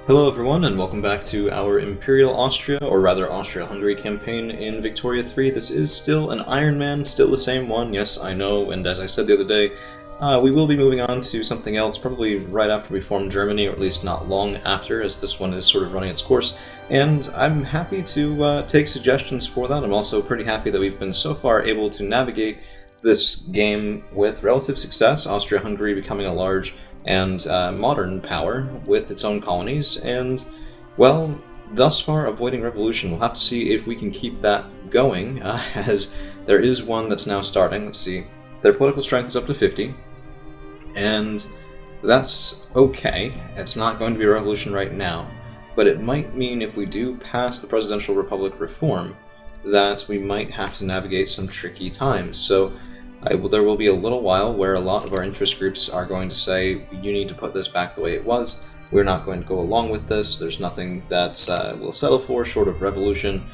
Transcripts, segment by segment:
Hello everyone, and welcome back to our Imperial Austria, or rather Austria-Hungary campaign in Victoria 3. This is still an Ironman, still the same one, yes, I know, and as I said the other day, we will be moving on to something else, probably right after we form Germany, or at least not long after, as this one is sort of running its course, and I'm happy to take suggestions for that. I'm also pretty happy that we've been so far able to navigate this game with relative success, Austria-Hungary becoming a large and modern power with its own colonies, and, well, thus far avoiding revolution. We'll have to see if we can keep that going, as there is one that's now starting. Let's see. Their political strength is up to 50, and that's okay. It's not going to be a revolution right now, but it might mean if we do pass the Presidential Republic reform that we might have to navigate some tricky times. So there will be a little while where a lot of our interest groups are going to say, you need to put this back the way it was. We're not going to go along with this. There's nothing that we'll settle for short of revolution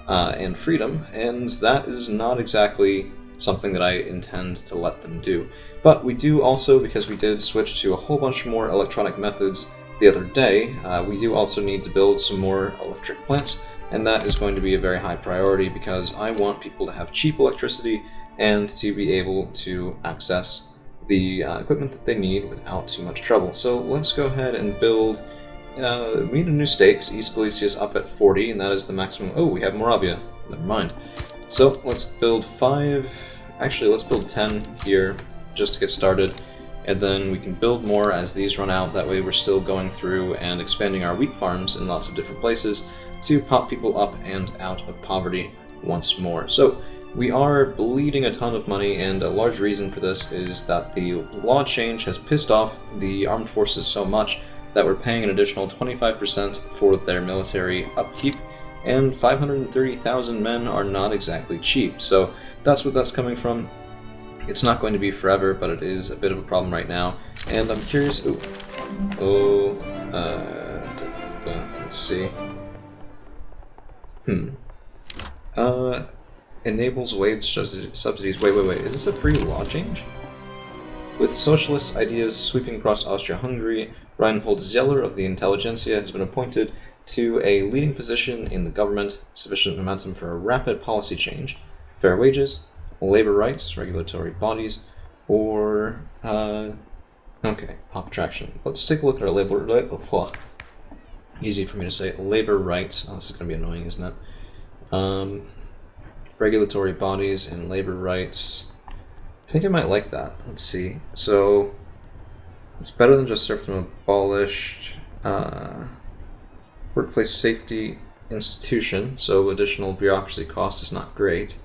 and freedom, and that is not exactly something that I intend to let them do. But we do also, because we did switch to a whole bunch more electronic methods the other day, we do also need to build some more electric plants, and that is going to be a very high priority because I want people to have cheap electricity and to be able to access the equipment that they need without too much trouble. So let's go ahead and build, we need a new state, because East Galicia is up at 40, and that is the maximum. Oh, we have Moravia. Never mind. So let's build 5, actually let's build 10 here, just to get started, and then we can build more as these run out. That way we're still going through and expanding our wheat farms in lots of different places to pop people up and out of poverty once more. So we are bleeding a ton of money, and a large reason for this is that the law change has pissed off the armed forces so much that we're paying an additional 25% for their military upkeep, and 530,000 men are not exactly cheap. So that's what that's coming from. It's not going to be forever, but it is a bit of a problem right now, and I'm curious. Let's see. Enables wage subsidies. Wait. Is this a free law change? With socialist ideas sweeping across Austria-Hungary, Reinhold Zeller of the Intelligentsia has been appointed to a leading position in the government, sufficient momentum for a rapid policy change, fair wages, labor rights, regulatory bodies, or, okay, pop traction. Let's take a look at our easy for me to say, labor rights. Oh, this is going to be annoying, isn't it? Regulatory bodies and labor rights. I think I might like that. Let's see. So it's better than just serfdom abolished. Workplace safety institution, so additional bureaucracy cost is not great.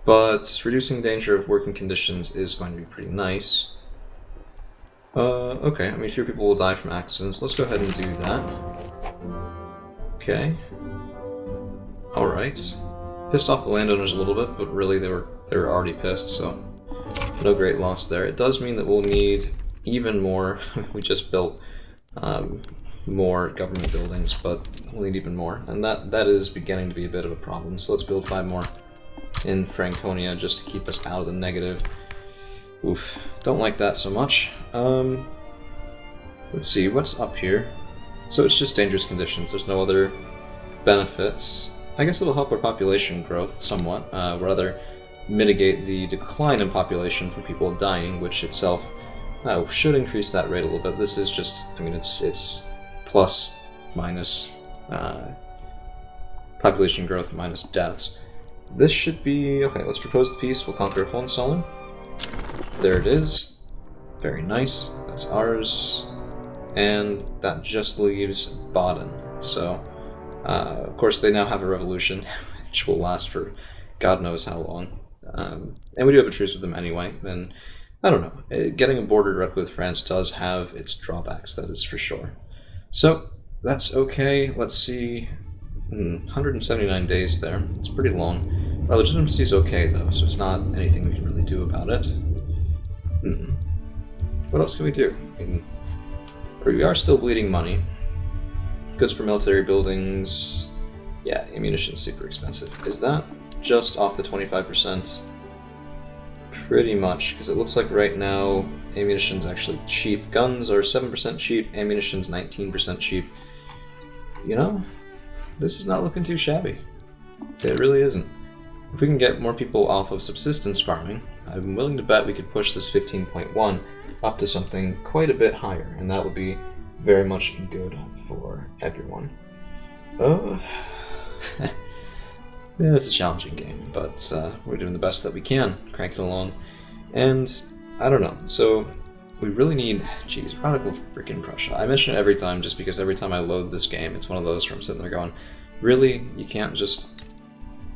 But reducing danger of working conditions is going to be pretty nice. Okay, I mean, fewer people will die from accidents. Let's go ahead and do that. Okay. Alright. Pissed off the landowners a little bit, but really they were already pissed, so no great loss there. It does mean that we'll need even more. We just built more government buildings, but we'll need even more, and that is beginning to be a bit of a problem. So let's build 5 more in Franconia just to keep us out of the negative. Oof, don't like that so much. Let's see, what's up here? So it's just dangerous conditions. There's no other benefits. I guess it'll help our population growth somewhat, rather mitigate the decline in population from people dying, which itself should increase that rate a little bit. This is just, I mean, it's plus minus population growth minus deaths. This should be, okay, let's propose the peace. We'll conquer Hohenzollern. There it is. Very nice. That's ours. And that just leaves Baden. So, of course, they now have a revolution, which will last for God knows how long. And we do have a truce with them anyway, and I don't know. Getting a border directly with France does have its drawbacks, that is for sure. So, that's okay. Let's see. 179 days there. It's pretty long. Our legitimacy is okay, though, so it's not anything we can really do about it. What else can we do? I mean, we are still bleeding money. Goods for military buildings. Yeah, ammunition's super expensive. Is that just off the 25%? Pretty much, because it looks like right now ammunition's actually cheap. Guns are 7% cheap, ammunition's 19% cheap. you know, this is not looking too shabby. It really isn't. If we can get more people off of subsistence farming, I'm willing to bet we could push this 15.1 up to something quite a bit higher, and that would be very much good for everyone. Yeah, it's a challenging game, but we're doing the best that we can, cranking along. And, I don't know, so we really need, radical freaking Prussia. I mention it every time just because every time I load this game, it's one of those where I'm sitting there going, really? You can't just...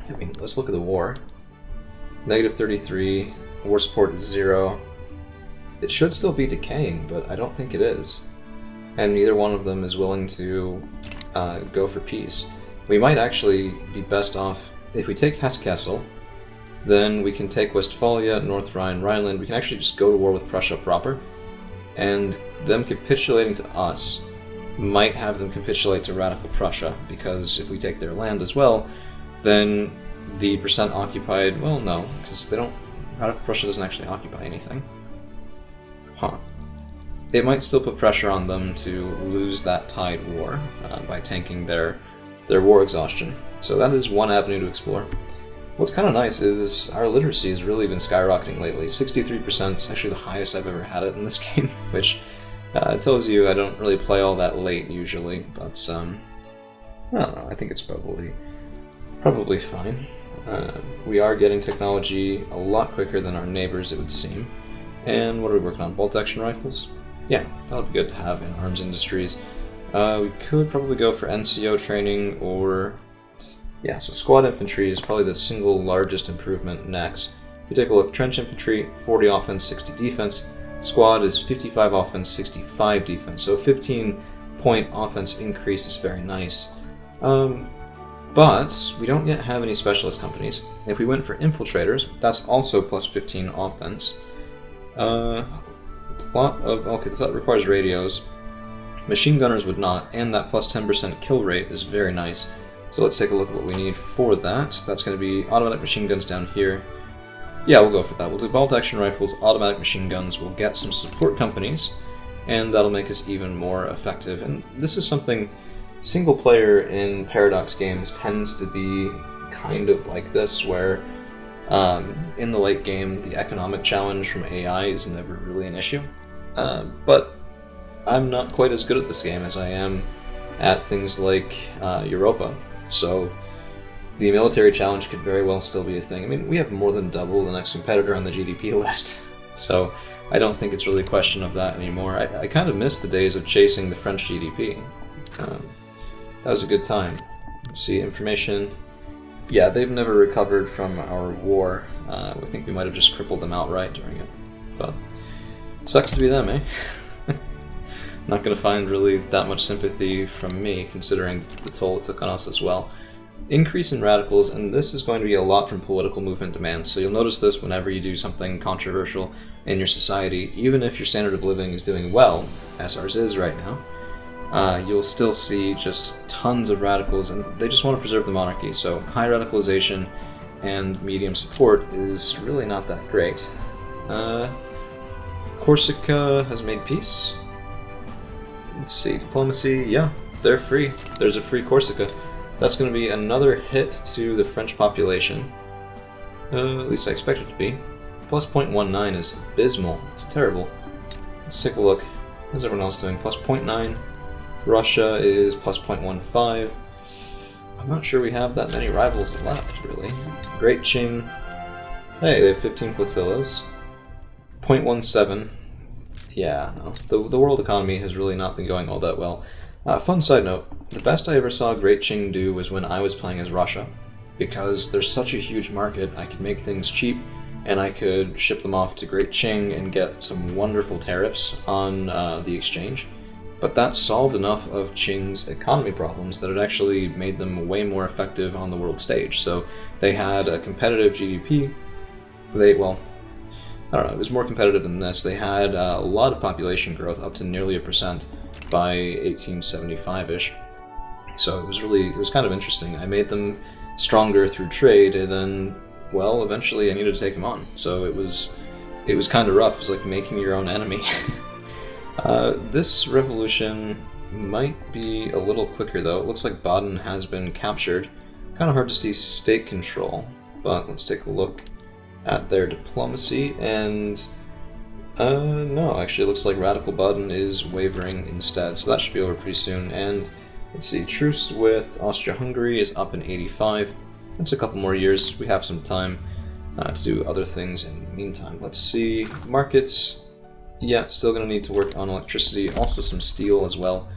I mean, let's look at the war. -33, war support is 0. It should still be decaying, but I don't think it is. And neither one of them is willing to go for peace. We might actually be best off, if we take Hesse-Kassel, then we can take Westphalia, North Rhine, Rhineland. We can actually just go to war with Prussia proper, and them capitulating to us might have them capitulate to Radical Prussia, because if we take their land as well, then the percent occupied, well, no, because they don't, Radical Prussia doesn't actually occupy anything. Huh. It might still put pressure on them to lose that tide war by tanking their war exhaustion. So that is one avenue to explore. What's kind of nice is our literacy has really been skyrocketing lately. 63% is actually the highest I've ever had it in this game, which tells you I don't really play all that late usually, but I don't know, I think it's probably fine. We are getting technology a lot quicker than our neighbors, it would seem. And what are we working on? Bolt action rifles? Yeah, that would be good to have in arms industries. We could probably go for NCO training, or... yeah, so squad infantry is probably the single largest improvement next. If you take a look, trench infantry, 40 offense, 60 defense. Squad is 55 offense, 65 defense. So a 15-point offense increase is very nice. But we don't yet have any specialist companies. If we went for infiltrators, that's also plus 15 offense. Okay, that requires radios. Machine gunners would not, and that plus 10% kill rate is very nice. So let's take a look at what we need for that. That's going to be automatic machine guns down here. Yeah, we'll go for that. We'll do bolt action rifles, automatic machine guns. We'll get some support companies, and that'll make us even more effective. And this is something single player in Paradox games tends to be kind of like this, where in the late game, the economic challenge from AI is never really an issue. But I'm not quite as good at this game as I am at things like Europa. So the military challenge could very well still be a thing. I mean, we have more than double the next competitor on the GDP list. So I don't think it's really a question of that anymore. I kind of miss the days of chasing the French GDP. That was a good time. Let's see, information. Yeah, they've never recovered from our war. I think we might have just crippled them outright during it. But sucks to be them, eh? Not going to find really that much sympathy from me, considering the toll it took on us as well. Increase in radicals, and this is going to be a lot from political movement demands, so you'll notice this whenever you do something controversial in your society. Even if your standard of living is doing well, as ours is right now, you'll still see just tons of radicals, and they just want to preserve the monarchy, so high radicalization and medium support is really not that great. Corsica has made peace. Let's see, diplomacy, yeah, they're free. There's a free Corsica. That's going to be another hit to the French population. At least I expect it to be. Plus 0.19 is abysmal. It's terrible. Let's take a look. How's everyone else doing? Plus 0.9. Russia is plus 0.15. I'm not sure we have that many rivals left, really. Great Qing. Hey, they have 15 flotillas. 0.17. Yeah, no. The world economy has really not been going all that well. Fun side note, the best I ever saw Great Qing do was when I was playing as Russia. Because there's such a huge market, I could make things cheap, and I could ship them off to Great Qing and get some wonderful tariffs on the exchange. But that solved enough of Qing's economy problems that it actually made them way more effective on the world stage. So they had a competitive GDP. I don't know, it was more competitive than this. They had a lot of population growth, up to nearly 1% by 1875-ish. So it was kind of interesting. I made them stronger through trade, and then, well, eventually I needed to take them on. So it was kind of rough. It was like making your own enemy. This revolution, might be a little quicker though. It looks like Baden has been captured. Kind of hard to see state control, but let's take a look at their diplomacy, and no, actually it looks like Radical Baden is wavering instead, so that should be over pretty soon. And let's see, truce with Austria-Hungary is up in 85. That's a couple more years. We have some time to do other things in the meantime. Let's see, markets, yeah, still going to need to work on electricity, also some steel as well,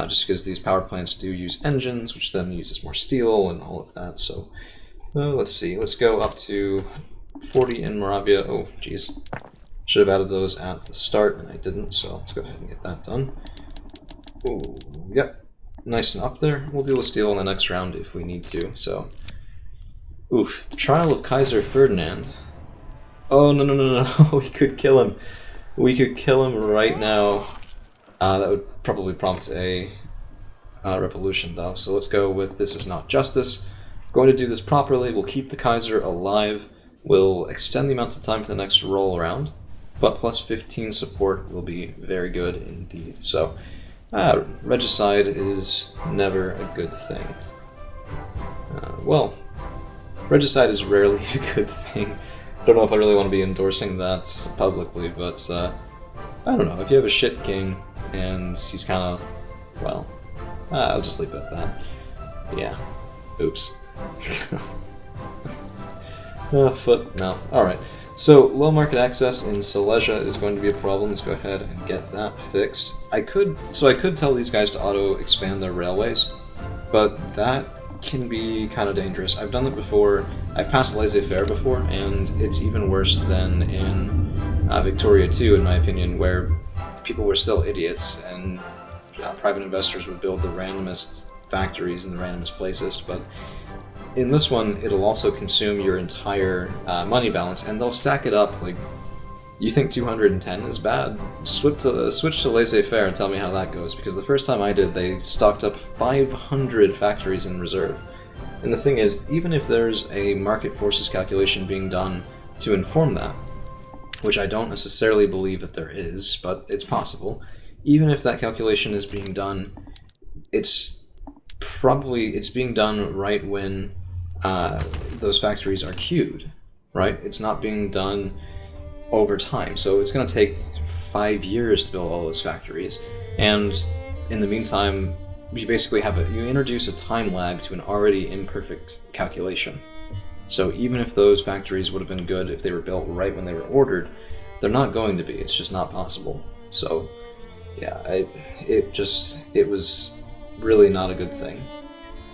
just because these power plants do use engines, which then uses more steel and all of that. So let's see, let's go up to 40 in Moravia. Oh, geez. Should have added those at the start, and I didn't, so let's go ahead and get that done. Oh, yep. Nice and up there. We'll deal with steel in the next round if we need to, so... Oof. Trial of Kaiser Ferdinand. Oh, no, no, no, no. We could kill him. We could kill him right now. That would probably prompt a revolution, though. So let's go with this is not justice. We're going to do this properly. We'll keep the Kaiser alive. We'll extend the amount of time for the next roll around. But plus 15 support will be very good indeed. So, regicide is never a good thing. Well, regicide is rarely a good thing. I don't know if I really want to be endorsing that publicly, but I don't know. If you have a shit king and he's kind of, well, I'll just leave it at that. Yeah. Oops. Foot, mouth. Alright. So, low market access in Silesia is going to be a problem. Let's go ahead and get that fixed. I could tell these guys to auto-expand their railways, but that can be kind of dangerous. I've done it before. I've passed laissez-faire before, and it's even worse than in Victoria 2, in my opinion, where people were still idiots, and private investors would build the randomest factories in the randomest places, but in this one, it'll also consume your entire money balance, and they'll stack it up. Like, you think 210 is bad? Switch to laissez-faire and tell me how that goes, because the first time I did, they stocked up 500 factories in reserve. And the thing is, even if there's a market forces calculation being done to inform that, which I don't necessarily believe that there is, but it's possible, even if that calculation is being done, it's being done right when those factories are queued, right? It's not being done over time, so it's going to take 5 years to build all those factories, and in the meantime, you basically you introduce a time lag to an already imperfect calculation. So even if those factories would have been good if they were built right when they were ordered, they're not going to be. It's just not possible. So yeah, it was really not a good thing.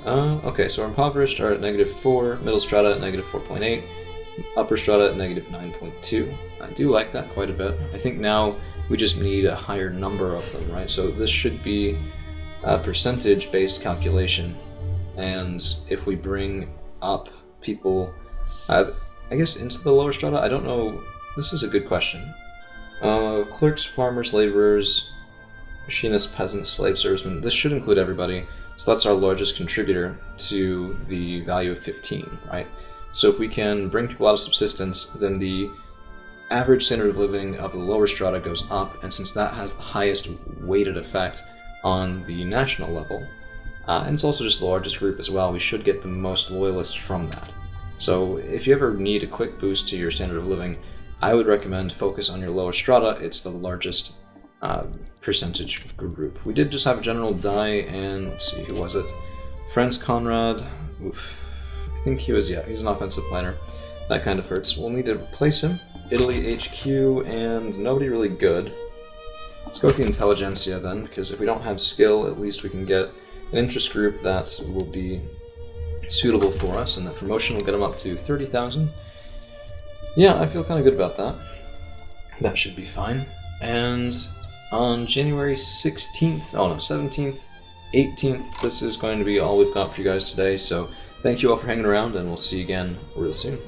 Okay, so our impoverished are at -4, middle strata at -4.8, upper strata at -9.2. I do like that quite a bit. I think now we just need a higher number of them, right? So this should be a percentage-based calculation, and if we bring up people, I guess, into the lower strata, I don't know. This is a good question. Clerks, farmers, laborers, machinists, peasants, slave servicemen. This should include everybody. So that's our largest contributor to the value of 15, right? So if we can bring people out of subsistence, then the average standard of living of the lower strata goes up, and since that has the highest weighted effect on the national level, and it's also just the largest group as well, we should get the most loyalists from that. So if you ever need a quick boost to your standard of living, I would recommend focus on your lower strata. It's the largest percentage group. We did just have a general die, and let's see, who was it? Franz Conrad. Oof. I think he was an offensive planner. That kind of hurts. We'll need to replace him. Italy HQ, and nobody really good. Let's go with the intelligentsia then, because if we don't have skill, at least we can get an interest group that will be suitable for us, and that promotion will get them up to 30,000. Yeah, I feel kind of good about that. That should be fine. And on January 17th, 18th, this is going to be all we've got for you guys today, so thank you all for hanging around, and we'll see you again real soon.